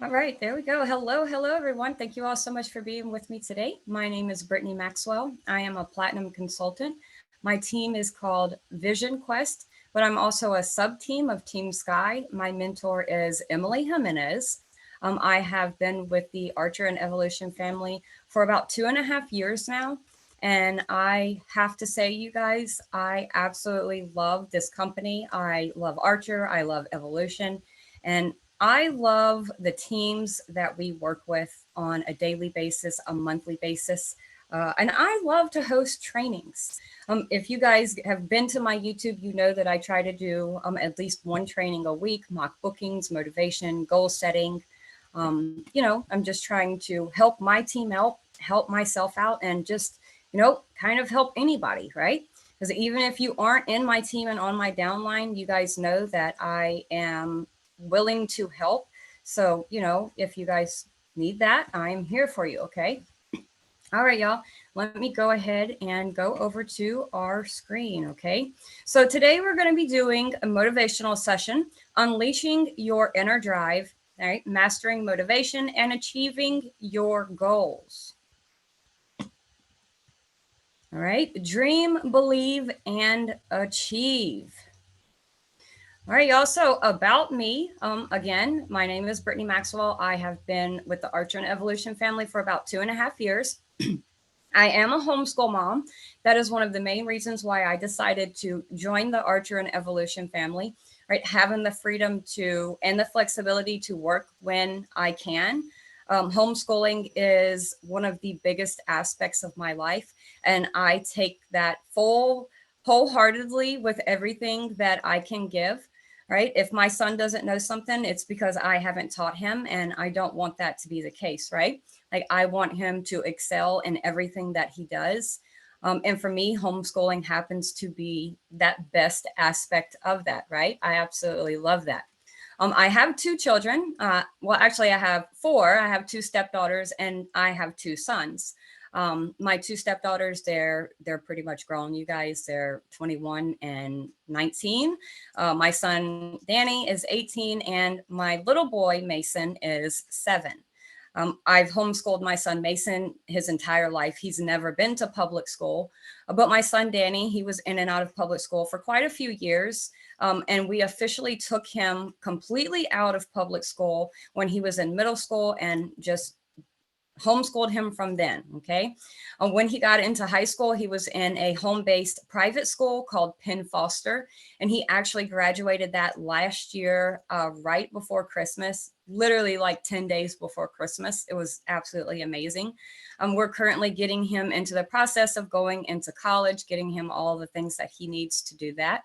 All right, there we go. Hello, everyone. Thank you all so much for being with me today. My name is Brittany Maxwell. I am a platinum consultant. My team is called Vision Quest, but I'm also a sub team of Team Sky. My mentor is Emily Jimenez. I have been with the Archer and Evolution family for about 2.5 years now. And I have to say, you guys, I absolutely love this company. I love Archer, I love Evolution, and I love the teams that we work with on a daily basis, a monthly basis. And I love to host trainings. If you guys have been to my YouTube, you know that I try to do at least one training a week, mock bookings, motivation, goal setting. I'm just trying to help my team out, help myself out, and just, kind of help anybody, right? Because even if you aren't in my team and on my downline, you guys know that I am willing to help. So, if you guys need that, I'm here for you. Okay. All right, y'all. Let me go ahead and go over to our screen. Okay. So today we're going to be doing a motivational session, unleashing your inner drive, all right, mastering motivation and achieving your goals. All right. Dream, believe, and achieve. All right, y'all. So about me, again, my name is Brittany Maxwell. I have been with the Archer and Evolution family for about 2.5 years. I am a homeschool mom. That is one of the main reasons why I decided to join the Archer and Evolution family, right? Having the freedom to and the flexibility to work when I can. Homeschooling is one of the biggest aspects of my life, and I take that wholeheartedly with everything that I can give. Right. If my son doesn't know something, it's because I haven't taught him, and I don't want that to be the case. Right. Like, I want him to excel in everything that he does. And for me, homeschooling happens to be that best aspect of that, right? I absolutely love that. I have two children. Well, actually, I have four. I have two stepdaughters and I have two sons. My two stepdaughters, they're pretty much grown. You guys, they're 21 and 19. My son Danny is 18, and my little boy Mason is 7. I've homeschooled my son Mason his entire life. He's never been to public school. But my son Danny, he was in and out of public school for quite a few years. And we officially took him completely out of public school when he was in middle school and just homeschooled him from then. Okay. When he got into high school, he was in a home based private school called Penn Foster. And he actually graduated that last year, right before Christmas, literally like 10 days before Christmas. It was absolutely amazing. We're currently getting him into the process of going into college, getting him all the things that he needs to do that.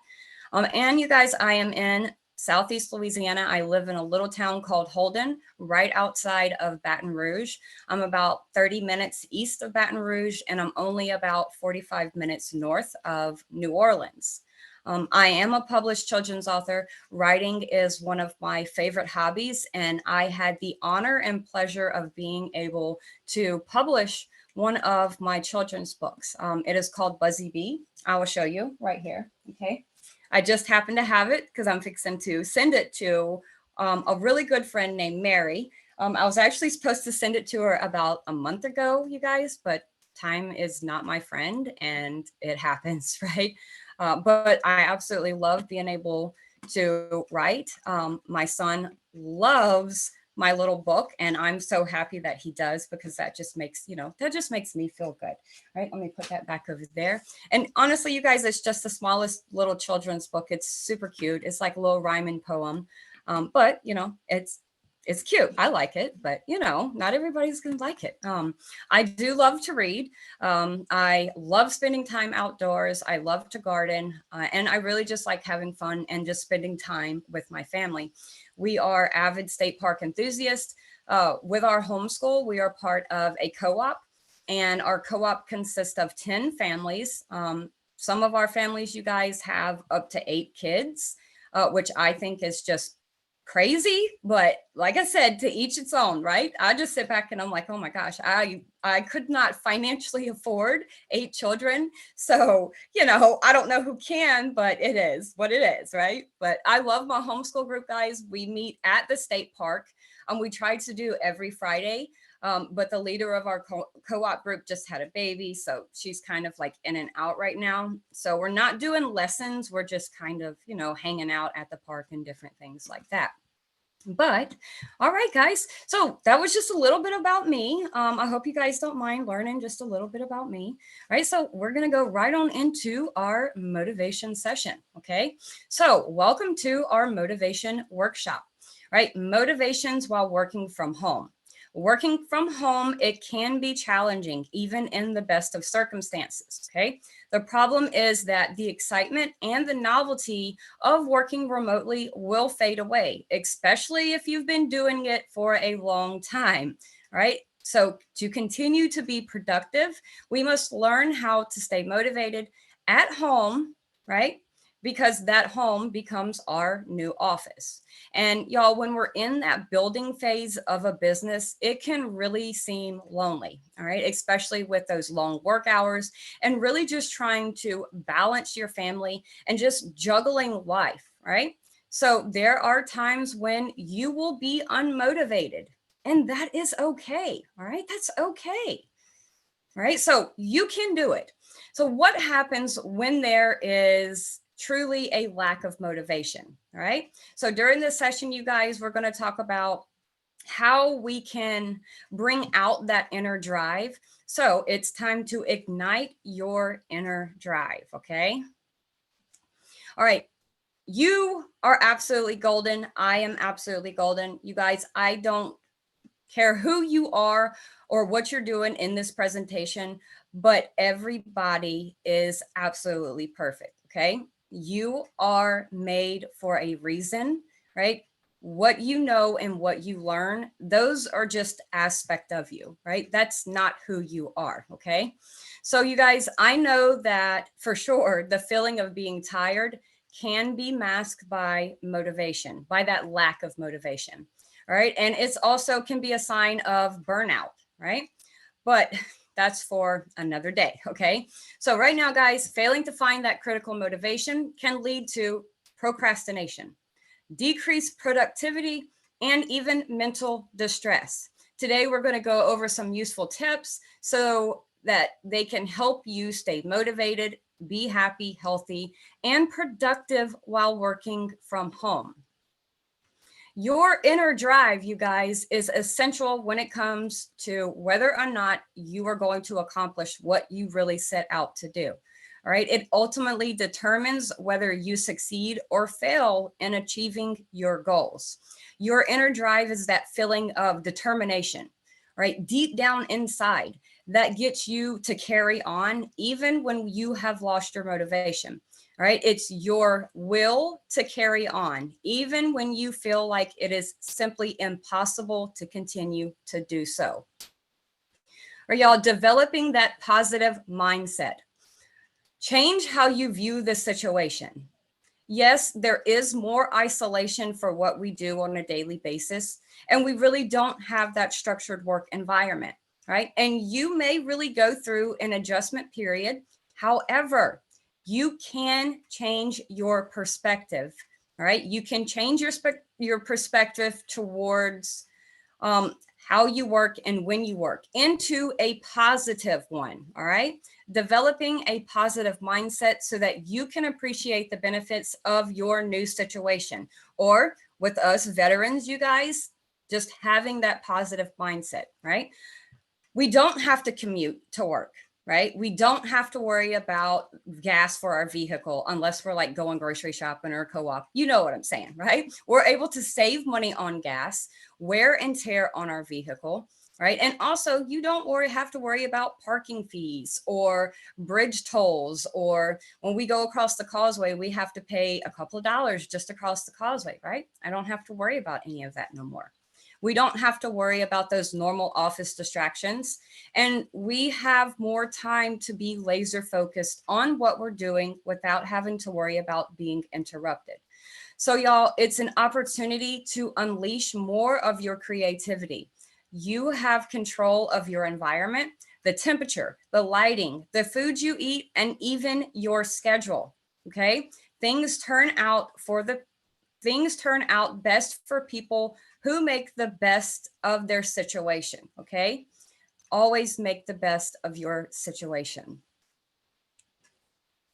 And you guys, I am in Southeast Louisiana. I live in a little town called Holden, right outside of Baton Rouge. I'm about 30 minutes east of Baton Rouge, and I'm only about 45 minutes north of New Orleans. I am a published children's author. Writing is one of my favorite hobbies, and I had the honor and pleasure of being able to publish one of my children's books. It is called Buzzy Bee. I will show you right here. Okay. I just happen to have it because I'm fixing to send it to a really good friend named Mary. I was actually supposed to send it to her about a month ago, you guys, but time is not my friend and it happens, right? But I absolutely love being able to write. My son loves my little book, and I'm so happy that he does, because that just makes me feel good. Right. Let me put that back over there. And honestly, you guys, it's just the smallest little children's book. It's super cute. It's like a little rhyming poem. But it's cute. I like it, but not everybody's gonna like it. I do love to read. I love spending time outdoors. I love to garden, and I really just like having fun and just spending time with my family. We are avid state park enthusiasts. With our homeschool, we are part of a co-op, and our co-op consists of 10 families. Some of our families, you guys, have up to 8 kids, which I think is just crazy. But like I said, to each its own, right? I just sit back and I'm like, oh my gosh, I could not financially afford 8 children. So, I don't know who can, but it is what it is, right? But I love my homeschool group, guys. We meet at the state park. We tried to do every Friday, but the leader of our co-op group just had a baby, so she's kind of like in and out right now. So we're not doing lessons. We're just kind of, hanging out at the park and different things like that. But all right, guys. So that was just a little bit about me. I hope you guys don't mind learning just a little bit about me. All right. So we're going to go right on into our motivation session. Okay. So welcome to our motivation workshop. All right. Motivations while working from home. Working from home, it can be challenging, even in the best of circumstances. Okay. The problem is that the excitement and the novelty of working remotely will fade away, especially if you've been doing it for a long time. Right. So to continue to be productive, we must learn how to stay motivated at home, right? Because that home becomes our new office. And y'all, when we're in that building phase of a business, it can really seem lonely, all right? Especially with those long work hours and really just trying to balance your family and just juggling life, right? So there are times when you will be unmotivated, and that is okay, all right? That's okay. All right, so you can do it. So what happens when there is truly a lack of motivation? All right, so during this session, you guys, we're going to talk about how we can bring out that inner drive. So it's time to ignite your inner drive. Okay. All right. You are absolutely golden. I am absolutely golden. You guys, I don't care who you are or what you're doing in this presentation, but everybody is absolutely perfect. Okay. You are made for a reason, right? What you know and what you learn, those are just aspect of you, right? That's not who you are. Okay. So you guys, I know that for sure the feeling of being tired can be masked by motivation, by that lack of motivation. All right. And it's also can be a sign of burnout, right? But that's for another day. Okay. So, right now, guys, failing to find that critical motivation can lead to procrastination, decreased productivity, and even mental distress. Today, we're going to go over some useful tips so that they can help you stay motivated, be happy, healthy, and productive while working from home. Your inner drive, you guys, is essential when it comes to whether or not you are going to accomplish what you really set out to do. All right. It ultimately determines whether you succeed or fail in achieving your goals. Your inner drive is that feeling of determination, right? Deep down inside that gets you to carry on even when you have lost your motivation. All right. It's your will to carry on, even when you feel like it is simply impossible to continue to do so. Are y'all developing that positive mindset? Change how you view the situation. Yes, there is more isolation for what we do on a daily basis, and we really don't have that structured work environment, right? And you may really go through an adjustment period. However, you can change your perspective, all right? You can change your perspective towards how you work and when you work into a positive one, all right? Developing a positive mindset so that you can appreciate the benefits of your new situation. Or with us veterans, you guys, just having that positive mindset, right? We don't have to commute to work, right? We don't have to worry about gas for our vehicle unless we're like going grocery shopping or co-op. You know what I'm saying, right? We're able to save money on gas, wear and tear on our vehicle, right? And also, you don't have to worry about parking fees or bridge tolls, or when we go across the causeway, we have to pay a couple of dollars just across the causeway, right? I don't have to worry about any of that no more. We don't have to worry about those normal office distractions. And we have more time to be laser focused on what we're doing without having to worry about being interrupted. So, y'all, it's an opportunity to unleash more of your creativity. You have control of your environment, the temperature, the lighting, the food you eat, and even your schedule. Okay. Things turn out best for people who make the best of their situation. Okay. Always make the best of your situation.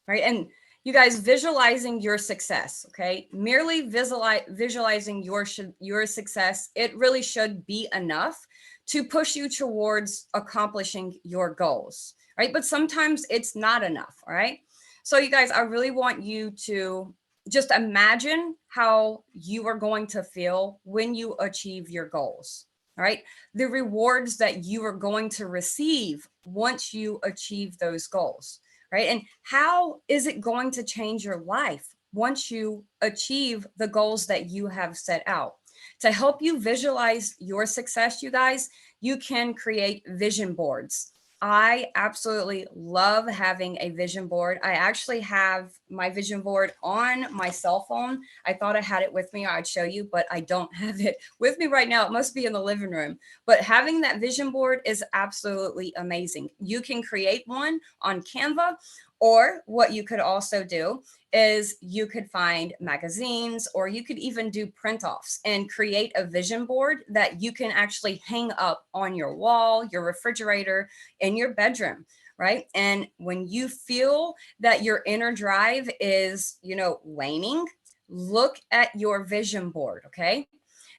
Right. And you guys, visualizing your success. Okay. Merely visualizing your success, it really should be enough to push you towards accomplishing your goals. Right. But sometimes it's not enough. All right. So, you guys, I really want you to just imagine how you are going to feel when you achieve your goals. All right. The rewards that you are going to receive once you achieve those goals. Right. And how is it going to change your life once you achieve the goals that you have set out? To help you visualize your success, you guys, you can create vision boards. I absolutely love having a vision board. I actually have my vision board on my cell phone. I thought I had it with me, I'd show you, but I don't have it with me right now. It must be in the living room. But having that vision board is absolutely amazing. You can create one on Canva, or what you could also do is you could find magazines, or you could even do print offs and create a vision board that you can actually hang up on your wall, your refrigerator, in your bedroom. Right. And when you feel that your inner drive is, waning, look at your vision board. Okay.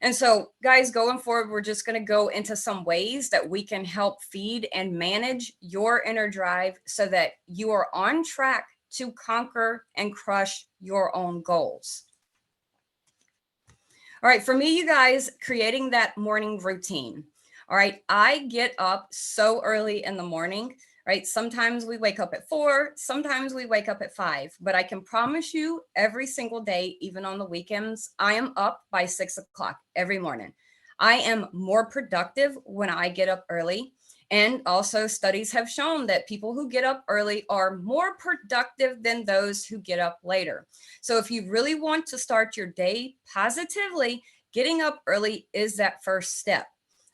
And so, guys, going forward, we're just going to go into some ways that we can help feed and manage your inner drive so that you are on track to conquer and crush your own goals. All right, for me, you guys, creating that morning routine. All right, I get up so early in the morning, right? Sometimes we wake up at 4, sometimes we wake up at 5, but I can promise you every single day, even on the weekends, I am up by 6 o'clock every morning. I am more productive when I get up early. And also, studies have shown that people who get up early are more productive than those who get up later. So, if you really want to start your day positively, getting up early is that first step.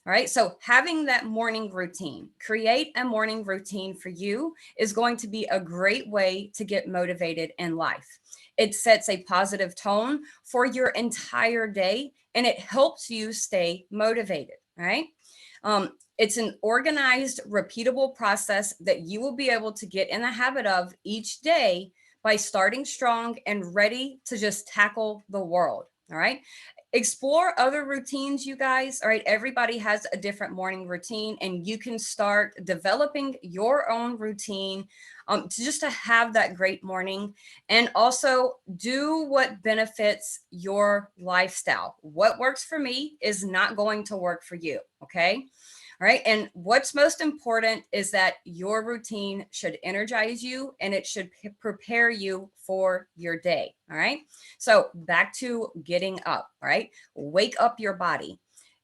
All right. So, having that morning routine, create a morning routine for you is going to be a great way to get motivated in life. It sets a positive tone for your entire day, and it helps you stay motivated. Right. It's an organized, repeatable process that you will be able to get in the habit of each day by starting strong and ready to just tackle the world. All right. Explore other routines, you guys. All right. Everybody has a different morning routine, and you can start developing your own routine to have that great morning, and also do what benefits your lifestyle. What works for me is not going to work for you. Okay. All right. And what's most important is that your routine should energize you, and it should prepare you for your day. All right. So back to getting up. All right. Wake up your body.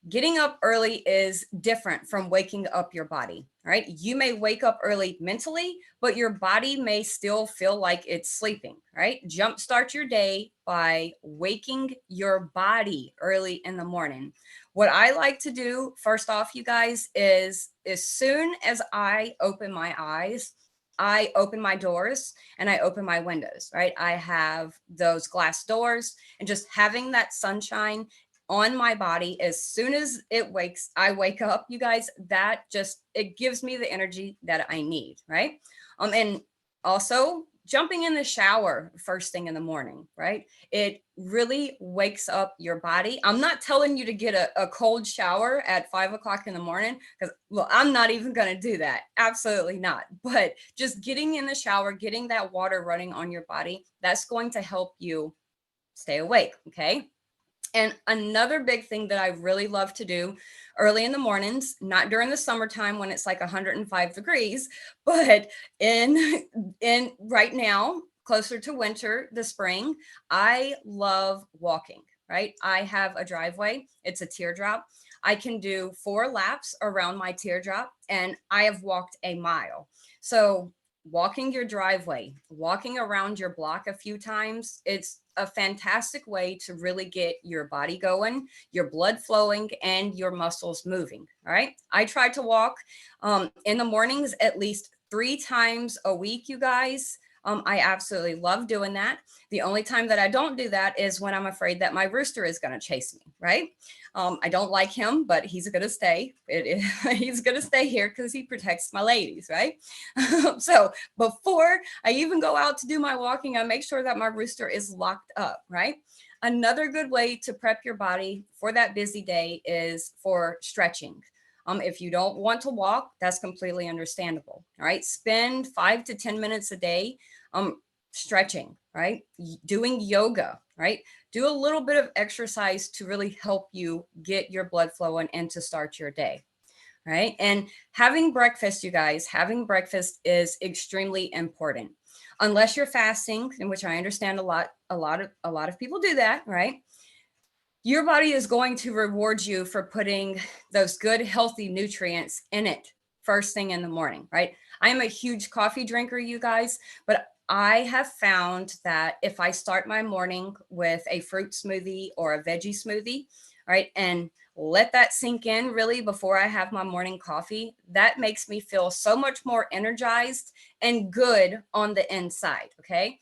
Getting up early is different from waking up your body. All right. You may wake up early mentally, but your body may still feel like it's sleeping. Right. Jumpstart your day by waking your body early in the morning. What I like to do, first off, you guys, is as soon as I open my eyes, I open my doors and I open my windows, right? I have those glass doors, and just having that sunshine on my body as soon as I wake up, you guys, that just, it gives me the energy that I need, right? And also jumping in the shower first thing in the morning, right? It really wakes up your body. I'm not telling you to get a cold shower at 5 o'clock in the morning, because, well, I'm not even going to do that. Absolutely not. But just getting in the shower, getting that water running on your body, that's going to help you stay awake. Okay. And another big thing that I really love to do early in the mornings, not during the summertime when it's like 105 degrees, but in in right now, closer to winter, the spring, I love walking, right? I have a driveway. It's a teardrop. I can do 4 laps around my teardrop, and I have walked a mile. So walking your driveway, walking around your block a few times, it's a fantastic way to really get your body going, your blood flowing, and your muscles moving. All right. I try to walk in the mornings at least 3 times a week, you guys. I absolutely love doing that. The only time that I don't do that is when I'm afraid that my rooster is going to chase me, right? I don't like him, but he's going to stay. He's going to stay here because he protects my ladies, right? So before I even go out to do my walking, I make sure that my rooster is locked up, right? Another good way to prep your body for that busy day is for stretching. If you don't want to walk, that's completely understandable. All right. Spend 5 to 10 minutes a day stretching, right? Doing yoga, right? Do a little bit of exercise to really help you get your blood flowing and to start your day. Right. And having breakfast, you guys, having breakfast is extremely important. Unless you're fasting, in which I understand a lot of people do that, right? Your body is going to reward you for putting those good, healthy nutrients in it first thing in the morning, right? I am a huge coffee drinker, you guys, but I have found that if I start my morning with a fruit smoothie or a veggie smoothie, right, and let that sink in really before I have my morning coffee, that makes me feel so much more energized and good on the inside. Okay.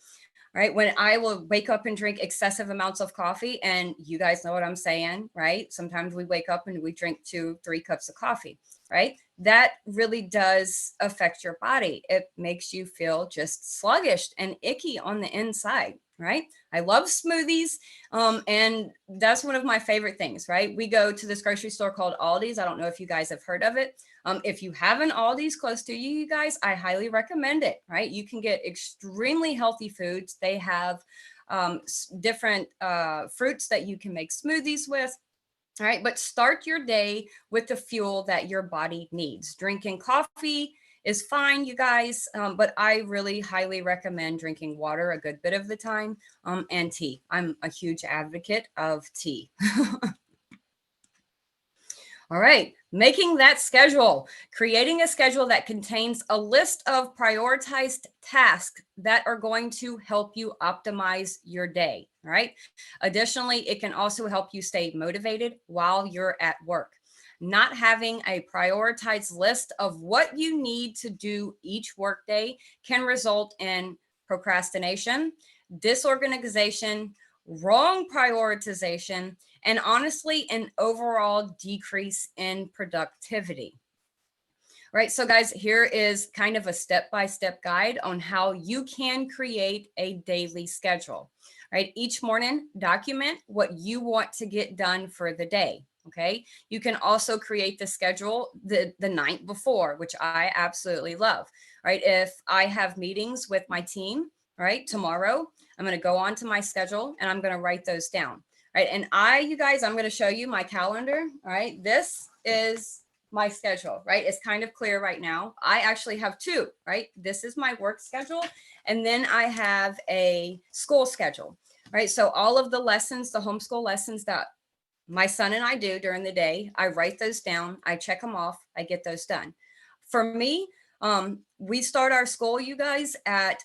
Right. When I will wake up and drink excessive amounts of coffee, and you guys know what I'm saying, right? Sometimes we wake up and we drink 2, 3 cups of coffee, right? That really does affect your body. It makes you feel just sluggish and icky on the inside, right? I love smoothies. And that's one of my favorite things, right? We go to this grocery store called Aldi's. I don't know if you guys have heard of it. If you have an Aldi's close to you, you guys, I highly recommend it, right? You can get extremely healthy foods. They have different fruits that you can make smoothies with. All right, but start your day with the fuel that your body needs. Drinking coffee is fine, you guys, but I really highly recommend drinking water a good bit of the time, and tea. I'm a huge advocate of tea. All right, making that schedule, creating a schedule that contains a list of prioritized tasks that are going to help you optimize your day. All right. Additionally, it can also help you stay motivated while you're at work. Not having a prioritized list of what you need to do each workday can result in procrastination, disorganization, wrong prioritization, and honestly, an overall decrease in productivity. Right. So, guys, here is kind of a step by step guide on how you can create a daily schedule. Right. Each morning, document what you want to get done for the day. Okay. You can also create the schedule the night before, which I absolutely love. Right. If I have meetings with my team, right, tomorrow, I'm going to go on to my schedule and I'm going to write those down. Right. And you guys, I'm going to show you my calendar. All right. This is my schedule, right? It's kind of clear right now. I actually have two, right? This is my work schedule. And then I have a school schedule, right? So all of the lessons, the homeschool lessons that my son and I do during the day, I write those down, I check them off, I get those done. For me, we start our school, you guys, at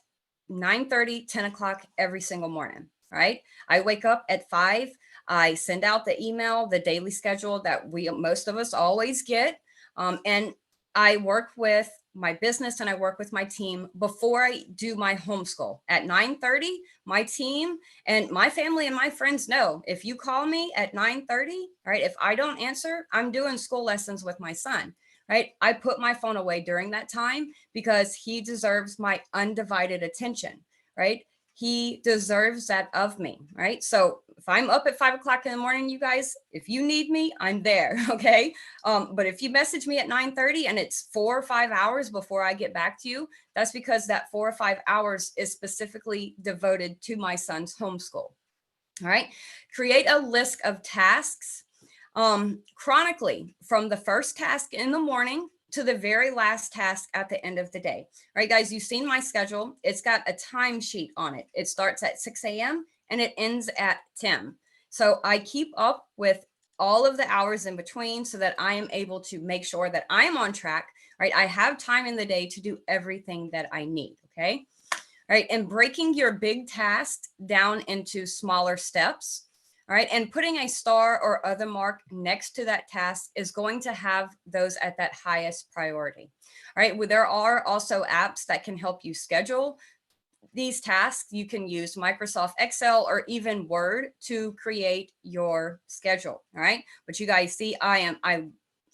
9:30, 10 o'clock every single morning, right? I wake up at 5. I send out the email, the daily schedule that most of us always get. And I work with my business and I work with my team before I do my homeschool at 9:30. My team and my family and my friends know if you call me at 9:30, right? If I don't answer, I'm doing school lessons with my son, right? I put my phone away during that time because he deserves my undivided attention, right? He deserves that of me, right? So if I'm up at 5 o'clock in the morning, you guys, if you need me, I'm there. Okay. But if you message me at 9:30 and it's 4 or 5 hours before I get back to you, that's because that 4 or 5 hours is specifically devoted to my son's homeschool. All right. Create a list of tasks chronically from the first task in the morning to the very last task at the end of the day. All right, guys, you've seen my schedule. It's got a timesheet on it. It starts at 6 a.m. and it ends at 10. So I keep up with all of the hours in between so that I am able to make sure that I am on track, right? I have time in the day to do everything that I need. Okay. All right. And breaking your big task down into smaller steps. All right. And putting a star or other mark next to that task is going to have those at that highest priority. All right. Well, there are also apps that can help you schedule these tasks, you can use Microsoft Excel or even Word to create your schedule. All right. But you guys see, I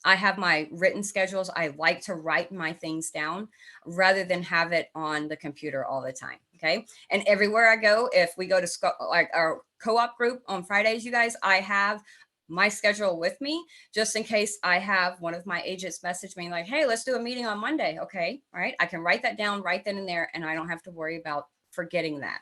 have my written schedules. I like to write my things down rather than have it on the computer all the time. Okay. And everywhere I go, if we go to like our co-op group on Fridays, you guys, I have my schedule with me just in case I have one of my agents message me like, hey, let's do a meeting on Monday. Okay. All right. I can write that down right then and there, and I don't have to worry about forgetting that.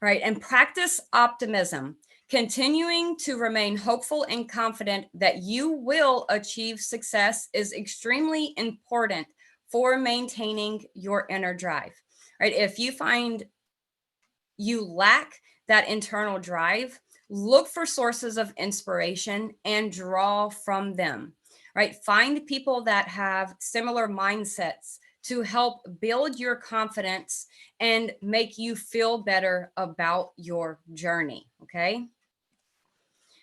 All right. And practice optimism. Continuing to remain hopeful and confident that you will achieve success is extremely important for maintaining your inner drive. Right? If you find you lack that internal drive, look for sources of inspiration and draw from them. Right? Find people that have similar mindsets to help build your confidence and make you feel better about your journey. Okay.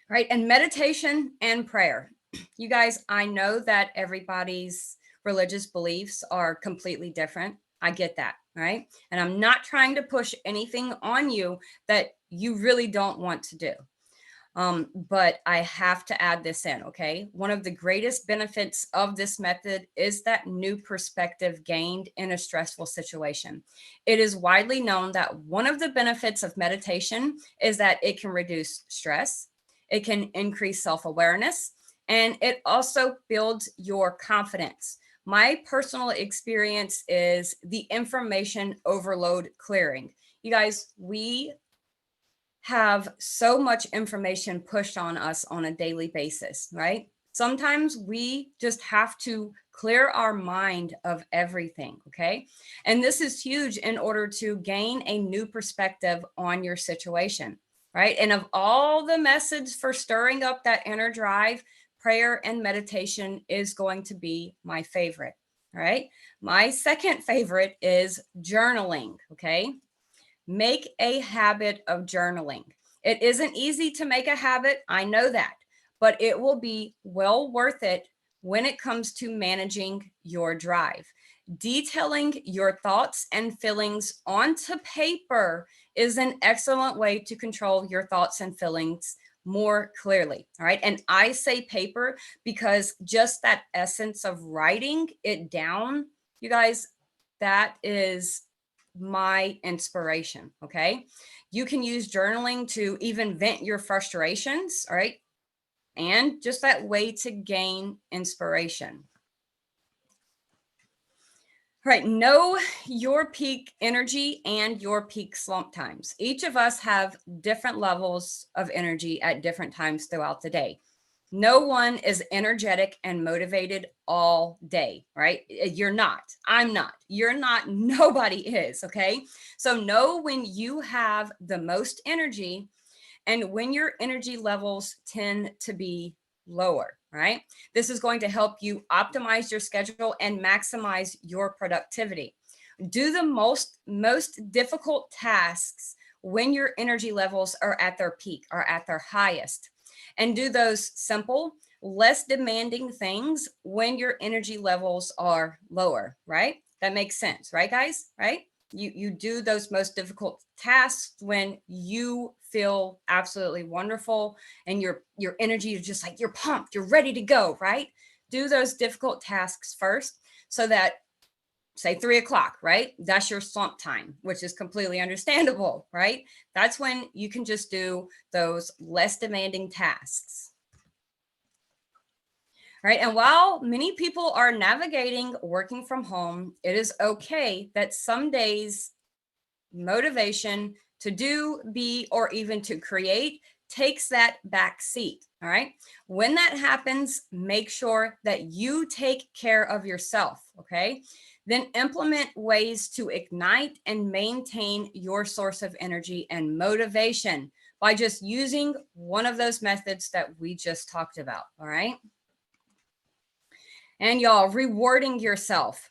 Right. And meditation and prayer. You guys, I know that everybody's religious beliefs are completely different. I get that. Right. And I'm not trying to push anything on you that you really don't want to do. But I have to add this in. Okay. One of the greatest benefits of this method is that new perspective gained in a stressful situation. It is widely known that one of the benefits of meditation is that it can reduce stress, it can increase self awareness, and it also builds your confidence. My personal experience is the information overload clearing. You guys, we have so much information pushed on us on a daily basis, right? Sometimes we just have to clear our mind of everything, okay? And this is huge in order to gain a new perspective on your situation, right? And of all the methods for stirring up that inner drive, prayer and meditation is going to be my favorite, all right? My second favorite is journaling, okay? Make a habit of journaling. It isn't easy to make a habit, I know that, but it will be well worth it when it comes to managing your drive. Detailing your thoughts and feelings onto paper is an excellent way to control your thoughts and feelings more clearly. All right. And I say paper because just that essence of writing it down, you guys, that is my inspiration. Okay. You can use journaling to even vent your frustrations. All right. And just that way to gain inspiration. All right. Know your peak energy and your peak slump times. Each of us have different levels of energy at different times throughout the day. No one is energetic and motivated all day, right? You're not. I'm not. You're not. Nobody is. Okay. So know when you have the most energy and when your energy levels tend to be lower, right? This is going to help you optimize your schedule and maximize your productivity. Do the most difficult tasks when your energy levels are at their peak, are at their highest, and do those simple, less demanding things when your energy levels are lower, right? That makes sense, right, guys? Right? You do those most difficult tasks when you feel absolutely wonderful and your energy is just like you're pumped, you're ready to go, right? Do those difficult tasks first so that say 3 o'clock, right? That's your slump time, which is completely understandable, right? That's when you can just do those less demanding tasks. Right. And while many people are navigating working from home, it is okay that some days motivation to do, be, or even to create takes that back seat. All right. When that happens, make sure that you take care of yourself. Okay. Then implement ways to ignite and maintain your source of energy and motivation by just using one of those methods that we just talked about. All right. And y'all, rewarding yourself.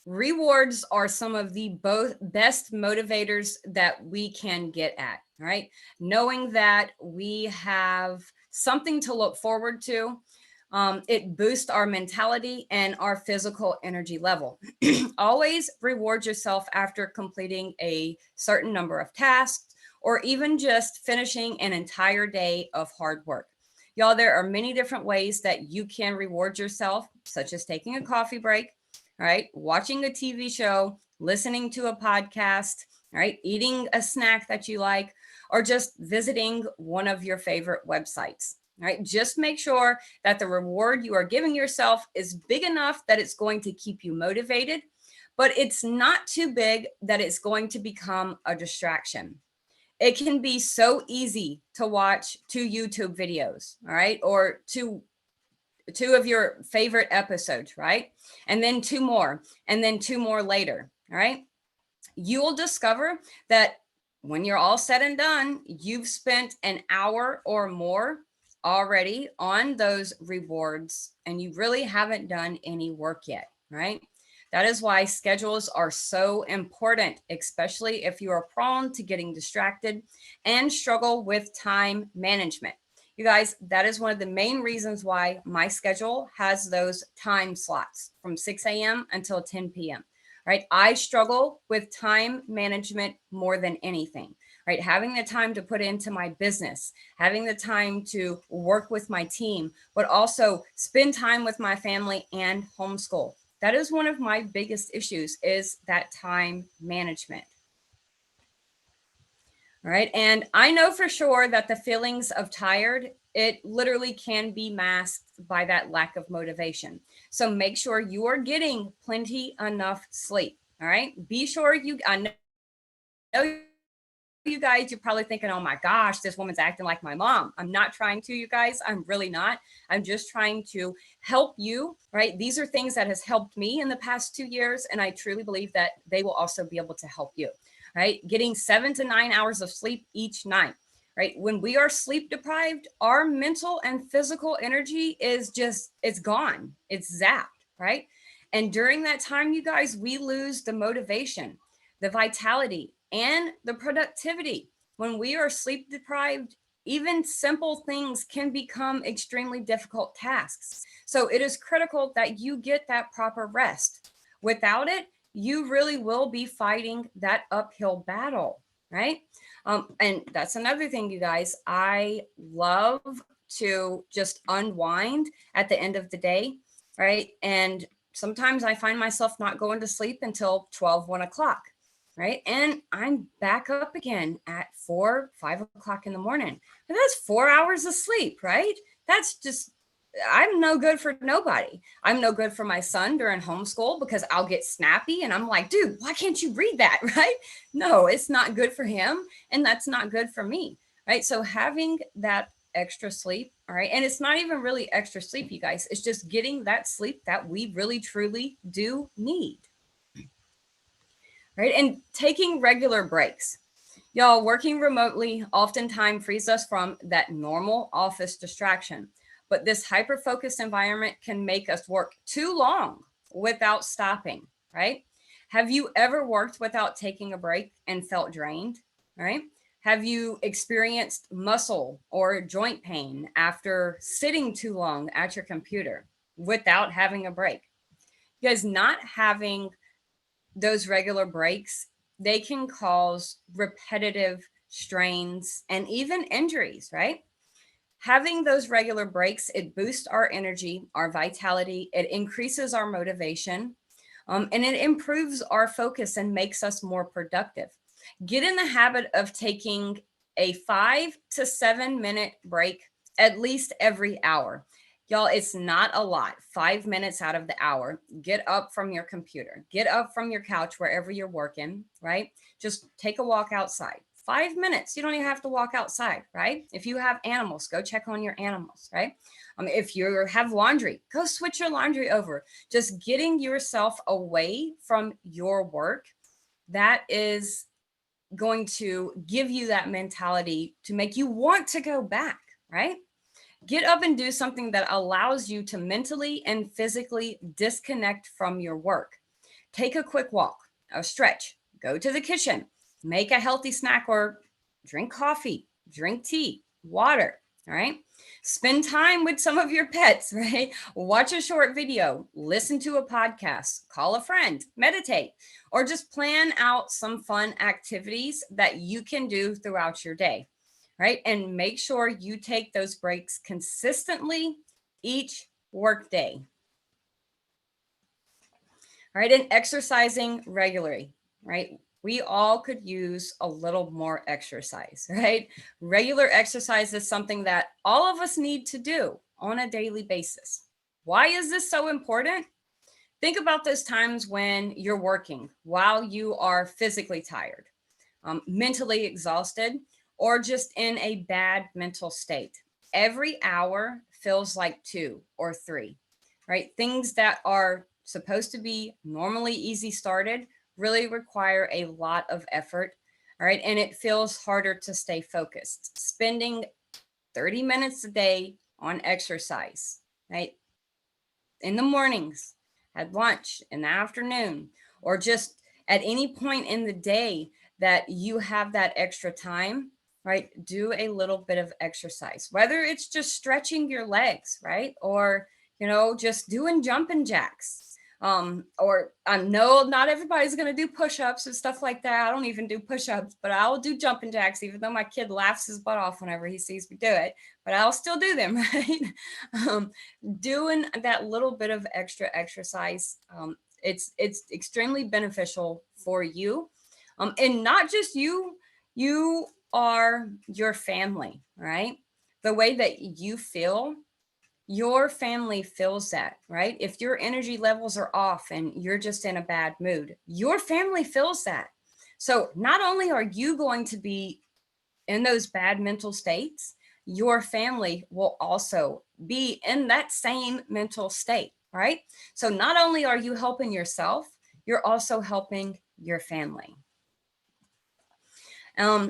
Rewards are some of the best motivators that we can get at, right? Knowing that we have something to look forward to It boosts our mentality and our physical energy level. Always reward yourself after completing a certain number of tasks or even just finishing an entire day of hard work. Y'all, there are many different ways that you can reward yourself, such as taking a coffee break, right? Watching a TV show, listening to a podcast, right? Eating a snack that you like, or just visiting one of your favorite websites. Right? Just make sure that the reward you are giving yourself is big enough that it's going to keep you motivated, but it's not too big that it's going to become a distraction. It can be so easy to watch 2 YouTube videos, all right, or two of your favorite episodes, right? And then two more, and then two more later, all right? You will discover that when you're all said and done, you've spent an hour or more already on those rewards and you really haven't done any work yet, right? That is why schedules are so important, especially if you are prone to getting distracted and struggle with time management. You guys, that is one of the main reasons why my schedule has those time slots from 6 a.m. until 10 p.m. Right? I struggle with time management more than anything, right? Having the time to put into my business, having the time to work with my team, but also spend time with my family and homeschool. That is one of my biggest issues is that time management. All right. And I know for sure that the feelings of tired, it literally can be masked by that lack of motivation. So make sure you are getting plenty enough sleep. All right. Be sure I know you guys, you're probably thinking, oh my gosh, this woman's acting like my mom. I'm not trying to, you guys. I'm really not. I'm just trying to help you, right? These are things that has helped me in the past 2 years. And I truly believe that they will also be able to help you, right? Getting 7 to 9 hours of sleep each night, right? When we are sleep deprived, our mental and physical energy is just, it's gone. It's zapped, right? And during that time, you guys, we lose the motivation, the vitality, and the productivity. When we are sleep deprived, even simple things can become extremely difficult tasks. So it is critical that you get that proper rest. Without it, you really will be fighting that uphill battle, right? And that's another thing, you guys. I love to just unwind at the end of the day, right? And sometimes I find myself not going to sleep until 12, 1 o'clock, right? And I'm back up again at 4, 5 o'clock in the morning. And that's 4 hours of sleep, right? That's just, I'm no good for nobody. I'm no good for my son during homeschool because I'll get snappy and I'm like, dude, why can't you read that? Right? No, it's not good for him. And that's not good for me. Right. So having that extra sleep, all right. And it's not even really extra sleep, you guys. It's just getting that sleep that we really, truly do need. Right. And taking regular breaks. Y'all, working remotely oftentimes frees us from that normal office distraction. But this hyper focused environment can make us work too long without stopping, right? Have you ever worked without taking a break and felt drained, right? Have you experienced muscle or joint pain after sitting too long at your computer without having a break? Because not having those regular breaks, they can cause repetitive strains and even injuries, right? Having those regular breaks, it boosts our energy, our vitality, it increases our motivation, and it improves our focus and makes us more productive. Get in the habit of taking a 5 to 7 minute break at least every hour. Y'all, it's not a lot. 5 minutes out of the hour. Get up from your computer, get up from your couch, wherever you're working, right? Just take a walk outside. 5 minutes. You don't even have to walk outside, right? If you have animals, go check on your animals, right? If you have laundry, go switch your laundry over. Just getting yourself away from your work, that is going to give you that mentality to make you want to go back, right? Get up and do something that allows you to mentally and physically disconnect from your work. Take a quick walk, a stretch, go to the kitchen, make a healthy snack or drink coffee, drink tea, water, All right. Spend time with some of your pets, right? Watch a short video, listen to a podcast, call a friend, meditate, or just plan out some fun activities that you can do throughout your day, right? And make sure you take those breaks consistently each work day. All right. And exercising regularly, right? We all could use a little more exercise, right? Regular exercise is something that all of us need to do on a daily basis. Why is this so important? Think about those times when you're working while you are physically tired, mentally exhausted, or just in a bad mental state. Every hour feels like 2 or 3, right? Things that are supposed to be normally easy started really require a lot of effort. All right. And it feels harder to stay focused. Spending 30 minutes a day on exercise, right? In the mornings, at lunch, in the afternoon, or just at any point in the day that you have that extra time, right? Do a little bit of exercise, whether it's just stretching your legs, right? Or, just doing jumping jacks. Or I know not everybody's going to do push-ups and stuff like that. I don't even do push-ups, but I'll do jumping jacks, even though my kid laughs his butt off whenever he sees me do it, but I'll still do them, right? Doing that little bit of extra exercise, it's extremely beneficial for you, and not just you. You are your family, right? The way that you feel, your family feels that, right? If your energy levels are off and you're just in a bad mood, your family feels that. So not only are you going to be in those bad mental states, your family will also be in that same mental state, right? So not only are you helping yourself, you're also helping your family.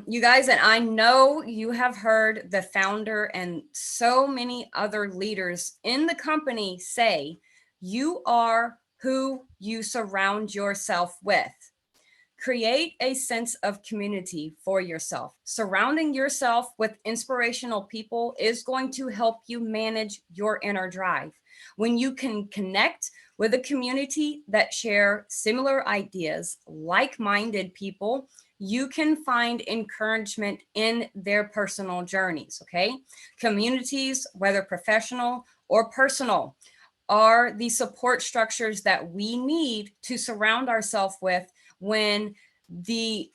You guys, and I know you have heard the founder and so many other leaders in the company say, you are who you surround yourself with. Create a sense of community for yourself. Surrounding yourself with inspirational people is going to help you manage your inner drive. When you can connect with a community that share similar ideas, like-minded people, you can find encouragement in their personal journeys, okay? Communities, whether professional or personal, are the support structures that we need to surround ourselves with when the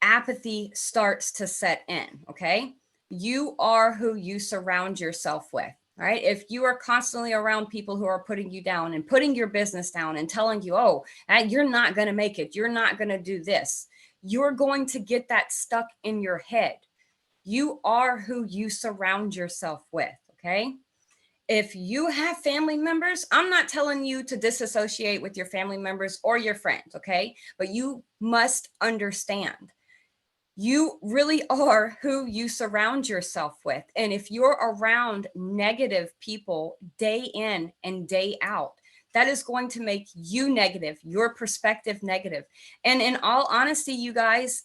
apathy starts to set in, okay? You are who you surround yourself with, right? If you are constantly around people who are putting you down and putting your business down and telling you, oh, you're not going to make it, you're not going to do this, you're going to get that stuck in your head. You are who you surround yourself with, okay? If you have family members, I'm not telling you to disassociate with your family members or your friends, okay? But you must understand, you really are who you surround yourself with. And if you're around negative people day in and day out, that is going to make you negative, your perspective negative. And in all honesty, you guys,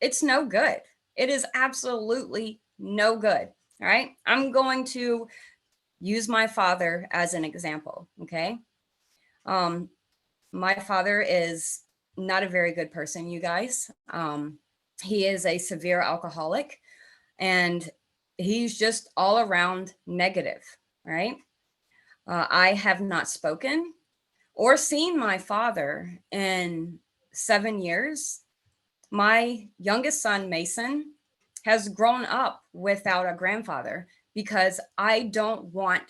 it's no good. It is absolutely no good. All right. I'm going to use my father as an example. Okay. My father is not a very good person, you guys. He is a severe alcoholic and he's just all around negative, right? I have not spoken or seen my father in 7 years. My youngest son, Mason, has grown up without a grandfather because I don't want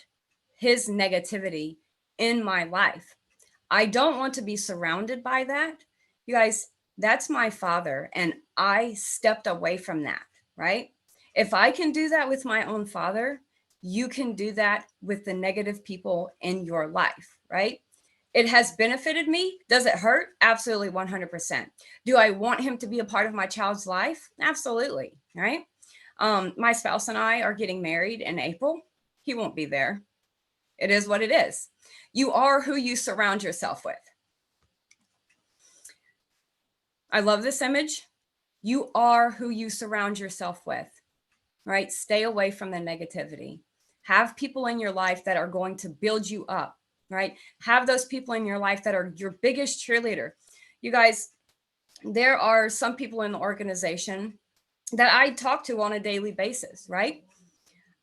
his negativity in my life. I don't want to be surrounded by that. You guys, that's my father, and I stepped away from that, right? If I can do that with my own father, you can do that with the negative people in your life, right? It has benefited me. Does it hurt? Absolutely, 100%. Do I want him to be a part of my child's life? Absolutely, right? My spouse and I are getting married in April. He won't be there. It is what it is. You are who you surround yourself with. I love this image. You are who you surround yourself with. right? Stay away from the negativity. Have people in your life that are going to build you up, right? Have those people in your life that are your biggest cheerleader. You guys, there are some people in the organization that I talk to on a daily basis, right?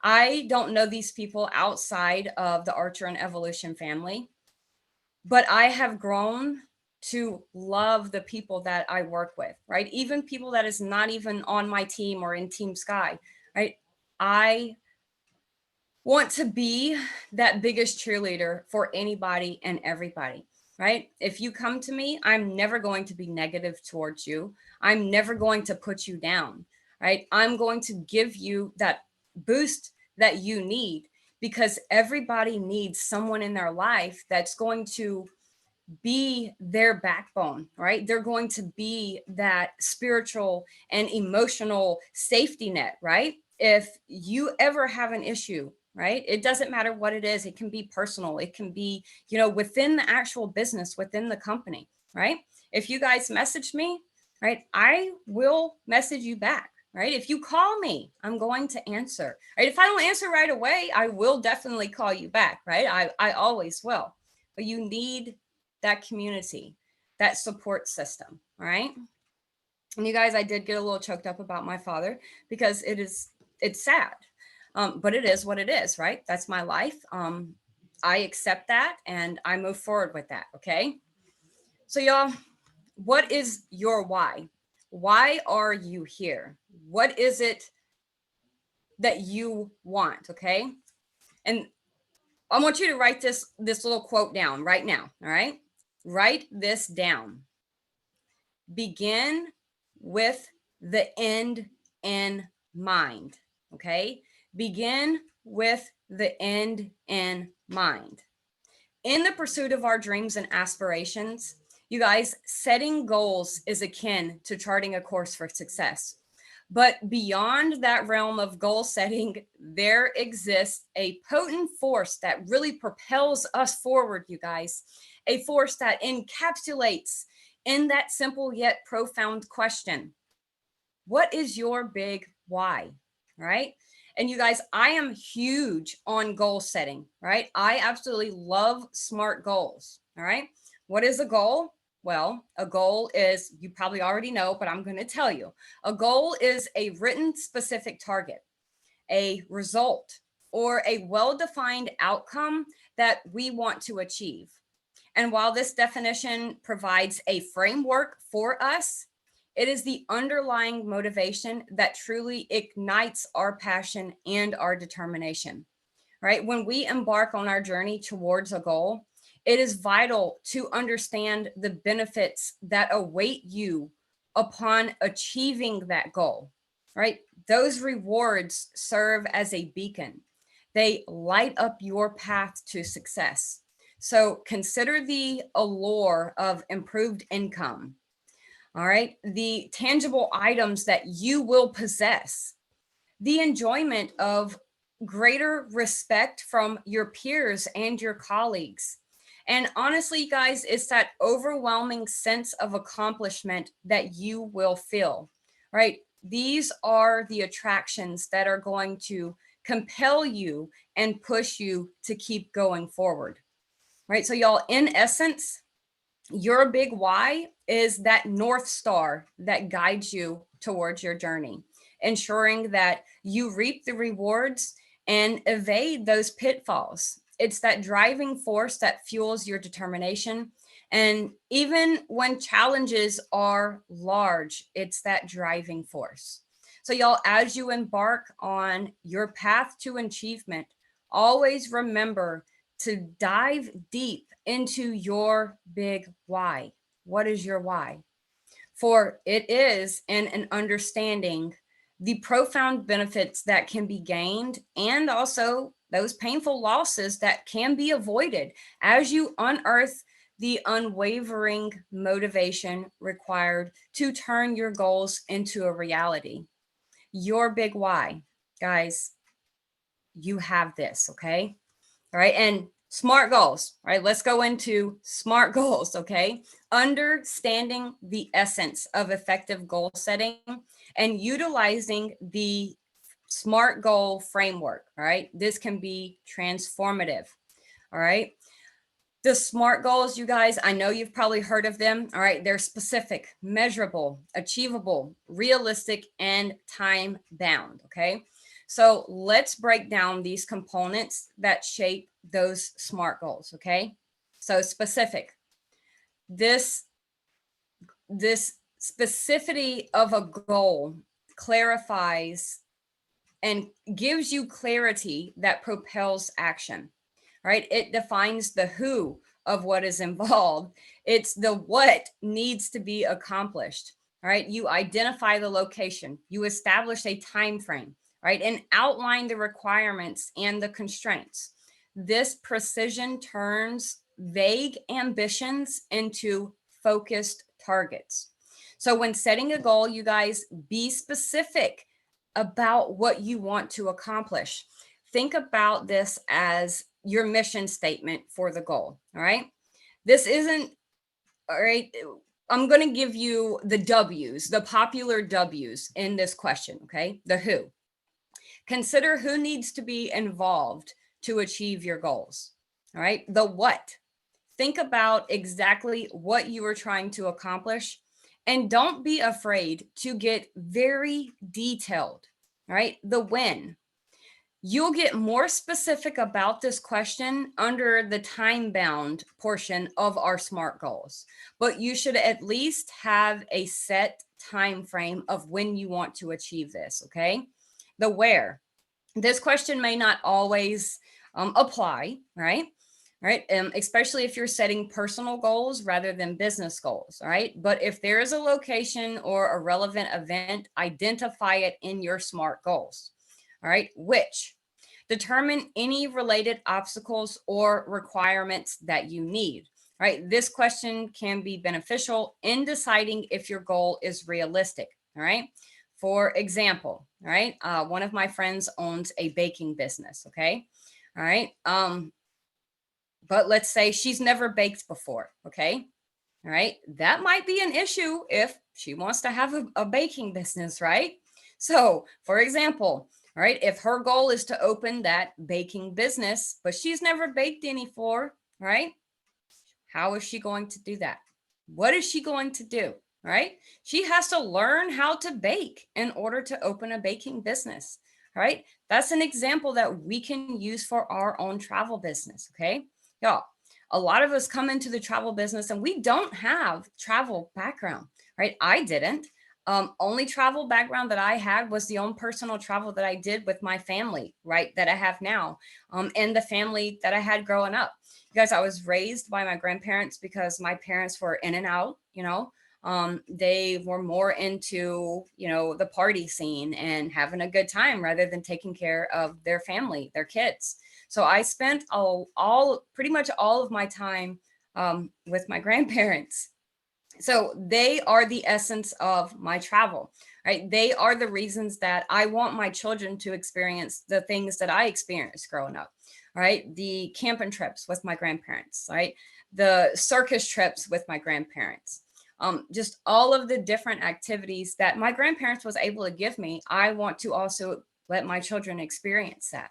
I don't know these people outside of the Archer and Evolution family, but I have grown to love the people that I work with, right? Even people that is not even on my team or in Team Sky, right? I want to be that biggest cheerleader for anybody and everybody, right? If you come to me, I'm never going to be negative towards you. I'm never going to put you down, right? I'm going to give you that boost that you need, because everybody needs someone in their life that's going to be their backbone, right? They're going to be that spiritual and emotional safety net, right? If you ever have an issue, right? It doesn't matter what it is. It can be personal. It can be, within the actual business, within the company, right? If you guys message me, right, I will message you back, right? If you call me, I'm going to answer, right? If I don't answer right away, I will definitely call you back, right? I always will. But you need that community, that support system. All right. And you guys, I did get a little choked up about my father, because it's sad. But it is what it is, right? That's my life. I accept that and I move forward with that. Okay. So, y'all, what is your why? Why are you here? What is it that you want? Okay. And I want you to write this little quote down right now. All right. Write this down. Begin with the end in mind. Okay. Begin with the end in mind. In the pursuit of our dreams and aspirations, you guys, setting goals is akin to charting a course for success. But beyond that realm of goal setting, there exists a potent force that really propels us forward, you guys. A force that encapsulates in that simple yet profound question: what is your big why? Right? And you guys, I am huge on goal setting, right? I absolutely love SMART goals. All right. What is a goal? Well, a goal is, you probably already know, but I'm going to tell you. A goal is a written specific target, a result, or a well defined outcome that we want to achieve. And while this definition provides a framework for us, it is the underlying motivation that truly ignites our passion and our determination, right? When we embark on our journey towards a goal, it is vital to understand the benefits that await you upon achieving that goal, right? Those rewards serve as a beacon. They light up your path to success. So consider the allure of improved income, all right, the tangible items that you will possess, the enjoyment of greater respect from your peers and your colleagues. And honestly, guys, it's that overwhelming sense of accomplishment that you will feel, right? These are the attractions that are going to compel you and push you to keep going forward, right? So, y'all, in essence, your big why is that North Star that guides you towards your journey, ensuring that you reap the rewards and evade those pitfalls. It's that driving force that fuels your determination. And even when challenges are large, it's that driving force. So, y'all, as you embark on your path to achievement, always remember to dive deep into your big why. What is your why? For it is in an understanding the profound benefits that can be gained, and also those painful losses that can be avoided as you unearth the unwavering motivation required to turn your goals into a reality. Your big why, guys, you have this, okay? All right. And SMART goals, right? Let's go into SMART goals, okay? Understanding the essence of effective goal setting and utilizing the SMART goal framework. All right. This can be transformative. All right. The SMART goals, you guys, I know you've probably heard of them. All right. They're specific, measurable, achievable, realistic, and time bound. Okay. So let's break down these components that shape those SMART goals. Okay. So specific, this specificity of a goal clarifies and gives you clarity that propels action, right? It defines the who of what is involved. It's the what needs to be accomplished, right? You identify the location, you establish a time frame, right? And outline the requirements and the constraints. This precision turns vague ambitions into focused targets. So when setting a goal, you guys, be specific about what you want to accomplish. Think about this as your mission statement for the goal. All right. This isn't, all right. I'm going to give you the W's, the popular W's in this question. Okay. The who. Consider who needs to be involved to achieve your goals. All right. The what. Think about exactly what you are trying to accomplish, and don't be afraid to get very detailed. All right. The when. You'll get more specific about this question under the time bound portion of our SMART goals, but you should at least have a set time frame of when you want to achieve this. Okay. The where. This question may not always apply, right? Right. Especially if you're setting personal goals rather than business goals. All right. But if there is a location or a relevant event, identify it in your SMART goals. All right. Which determine any related obstacles or requirements that you need. All right. This question can be beneficial in deciding if your goal is realistic. All right. For example, all right. One of my friends owns a baking business. Okay. All right. But let's say she's never baked before. Okay. All right. That might be an issue if she wants to have a baking business, right? So, for example, all right, if her goal is to open that baking business, but she's never baked any before, right? How is she going to do that? What is she going to do? Right? She has to learn how to bake in order to open a baking business. Right? That's an example that we can use for our own travel business. Okay. Y'all, a lot of us come into the travel business and we don't have travel background, right? I didn't. Only travel background that I had was the own personal travel that I did with my family, right? That I have now, and the family that I had growing up. You guys, I was raised by my grandparents because my parents were in and out, they were more into, the party scene and having a good time rather than taking care of their family, their kids. So I spent pretty much all of my time with my grandparents. So they are the essence of my travel, right? They are the reasons that I want my children to experience the things that I experienced growing up, right? The camping trips with my grandparents, right? The circus trips with my grandparents. Just all of the different activities that my grandparents was able to give me. I want to also let my children experience that.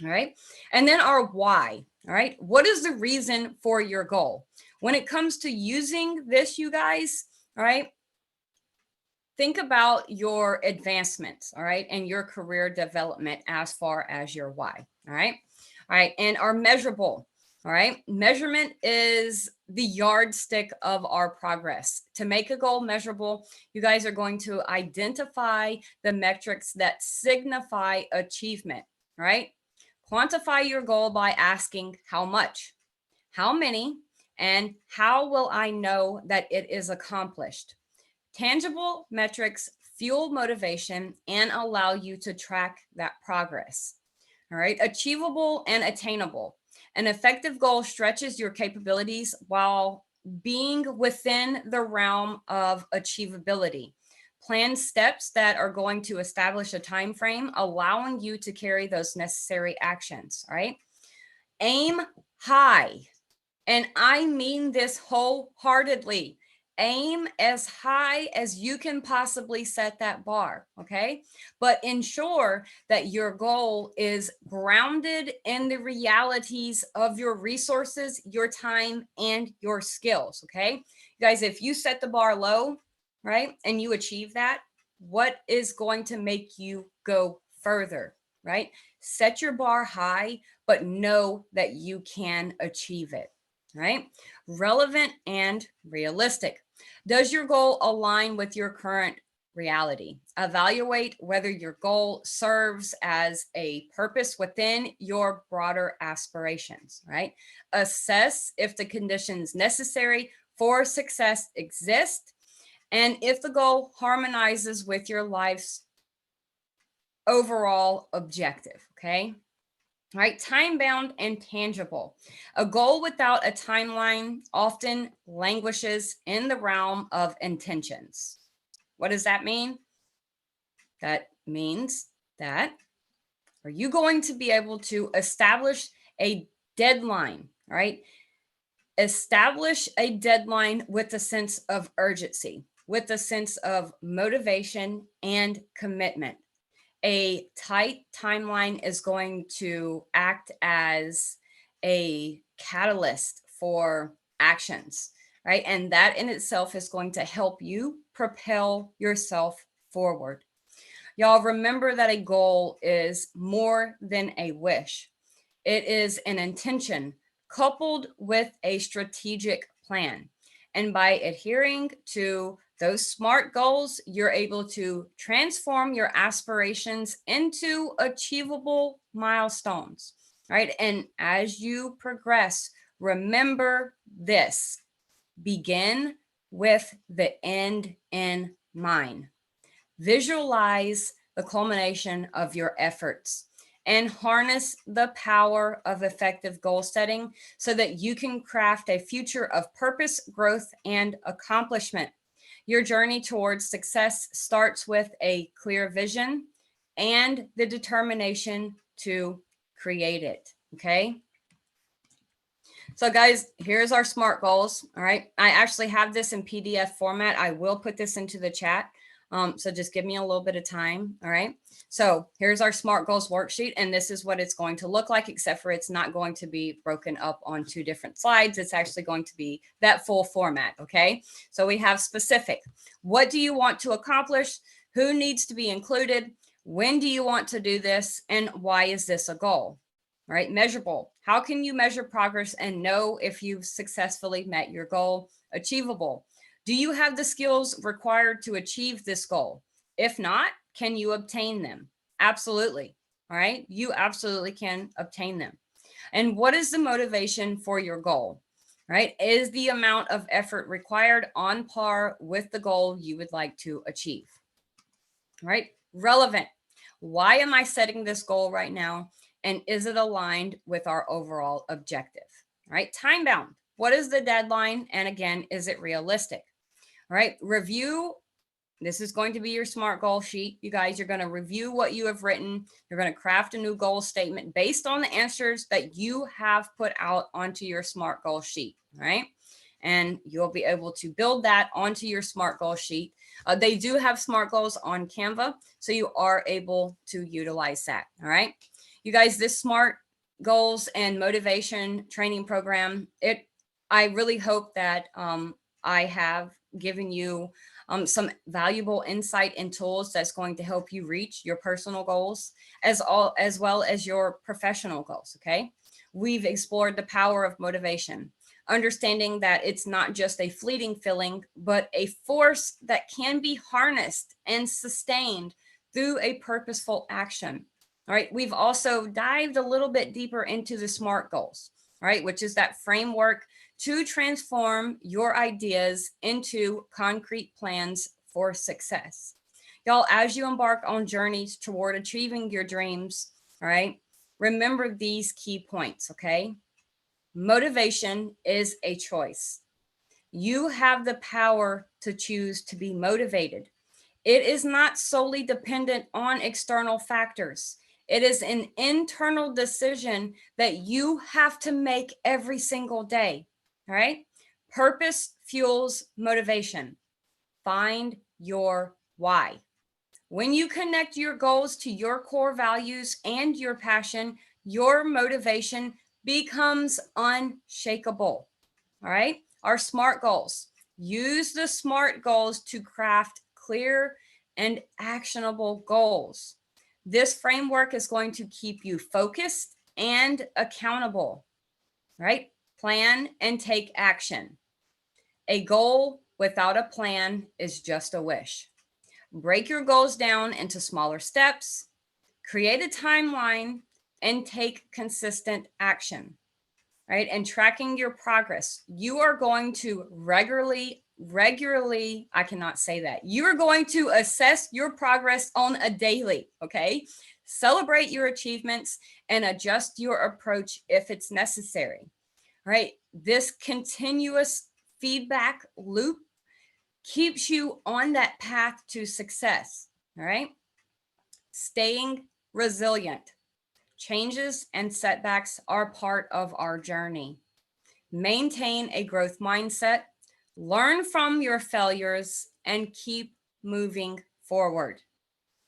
All right. And then our why. All right. What is the reason for your goal? When it comes to using this, you guys, all right, think about your advancements, all right, and your career development as far as your why. All right. All right. And our measurable. All right. Measurement is the yardstick of our progress. To make a goal measurable, you guys are going to identify the metrics that signify achievement, right? Quantify your goal by asking how much, how many, and how will I know that it is accomplished? Tangible metrics fuel motivation and allow you to track that progress. All right. Achievable and attainable. An effective goal stretches your capabilities while being within the realm of achievability. Plan steps that are going to establish a time frame, allowing you to carry those necessary actions. All right. Aim high. And I mean this wholeheartedly. aim as high as you can possibly set that bar, okay? But ensure that your goal is grounded in the realities of your resources, your time, and your skills, okay? Guys, if you set the bar low, right, and you achieve that, what is going to make you go further, right? Set your bar high, but know that you can achieve it, right? Relevant and realistic. Does your goal align with your current reality? Evaluate whether your goal serves as a purpose within your broader aspirations, right? Assess if the conditions necessary for success exist and if the goal harmonizes with your life's overall objective, okay? Right? Time bound and tangible. A goal without a timeline often languishes in the realm of intentions. What does that mean? That means that are you going to be able to establish a deadline, right? Establish a deadline with a sense of urgency, with a sense of motivation and commitment. A tight timeline is going to act as a catalyst for actions, right? And that in itself is going to help you propel yourself forward. Y'all remember that a goal is more than a wish. It is an intention coupled with a strategic plan. And by adhering to those SMART goals, you're able to transform your aspirations into achievable milestones, right? And as you progress, remember this: begin with the end in mind. Visualize the culmination of your efforts and harness the power of effective goal setting so that you can craft a future of purpose, growth, and accomplishment. Your journey towards success starts with a clear vision and the determination to create it. Okay. So, guys, here's our SMART goals. All right. I actually have this in PDF format. I will put this into the chat. So just give me a little bit of time. All right. So here's our SMART goals worksheet. And this is what it's going to look like, except for it's not going to be broken up on 2 different slides. It's actually going to be that full format. Okay. So we have specific. What do you want to accomplish? Who needs to be included? When do you want to do this? And why is this a goal? All right. Measurable. How can you measure progress and know if you've successfully met your goal? Achievable. Do you have the skills required to achieve this goal? If not, can you obtain them? Absolutely. All right. You absolutely can obtain them. And what is the motivation for your goal? Right? Is the amount of effort required on par with the goal you would like to achieve? Right? Relevant. Why am I setting this goal right now? And is it aligned with our overall objective? Right? Time bound. What is the deadline? And again, is it realistic? All right, review. This is going to be your SMART goal sheet. You guys, you're going to review what you have written. You're going to craft a new goal statement based on the answers that you have put out onto your SMART goal sheet, right? And you'll be able to build that onto your SMART goal sheet. They do have SMART goals on Canva, so you are able to utilize that, all right? You guys, this SMART goals and motivation training program, I really hope that I have given you some valuable insight and tools that's going to help you reach your personal goals as well as your professional goals. Okay. We've explored the power of motivation, understanding that it's not just a fleeting feeling, but a force that can be harnessed and sustained through a purposeful action. All right. We've also dived a little bit deeper into the SMART goals, right, which is that framework to transform your ideas into concrete plans for success. Y'all, as you embark on journeys toward achieving your dreams, all right, remember these key points, okay? Motivation is a choice. You have the power to choose to be motivated. It is not solely dependent on external factors. It is an internal decision that you have to make every single day. All right. Purpose fuels motivation. Find your why. When you connect your goals to your core values and your passion, your motivation becomes unshakable. All right. Our SMART goals. Use the SMART goals to craft clear and actionable goals. This framework is going to keep you focused and accountable, right? Plan and take action. A goal without a plan is just a wish. Break your goals down into smaller steps, create a timeline, and take consistent action, right? And tracking your progress. You are going to regularly, I cannot say that. You are going to assess your progress on a daily, okay? Celebrate your achievements and adjust your approach if it's necessary, right? This continuous feedback loop keeps you on that path to success, all right? Staying resilient. Changes and setbacks are part of our journey. Maintain a growth mindset, learn from your failures, and keep moving forward,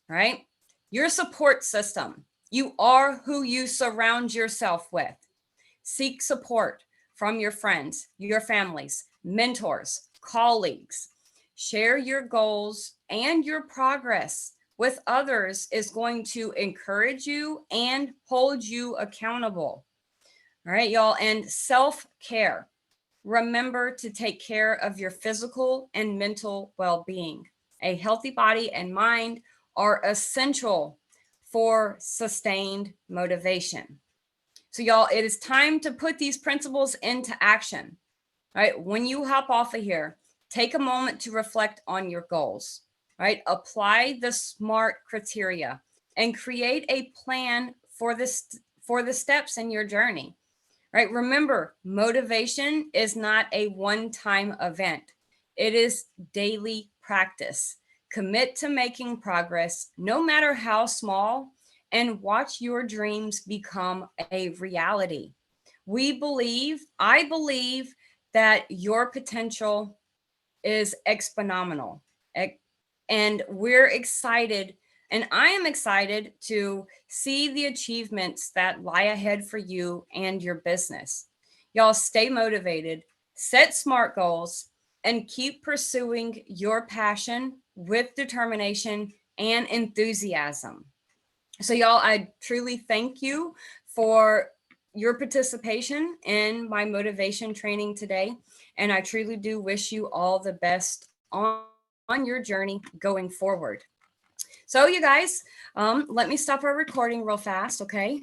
right? Your support system. You are who you surround yourself with. Seek support from your friends, your families, mentors, colleagues. Share your goals and your progress with others is going to encourage you and hold you accountable. All right, y'all. And self-care. Remember to take care of your physical and mental well-being. A healthy body and mind are essential for sustained motivation. So, y'all, it is time to put these principles into action. All right. When you hop off of here, take a moment to reflect on your goals. Right. Apply the SMART criteria and create a plan for the steps in your journey. Right. Remember, motivation is not a one-time event. It is daily practice. Commit to making progress, no matter how small, and watch your dreams become a reality. I believe that your potential is exponential. And we're excited, and I am excited to see the achievements that lie ahead for you and your business. Y'all stay motivated, set SMART goals, and keep pursuing your passion with determination and enthusiasm. So, y'all, I truly thank you for your participation in my motivation training today. And I truly do wish you all the best on your journey going forward. So, you guys, let me stop our recording real fast, okay?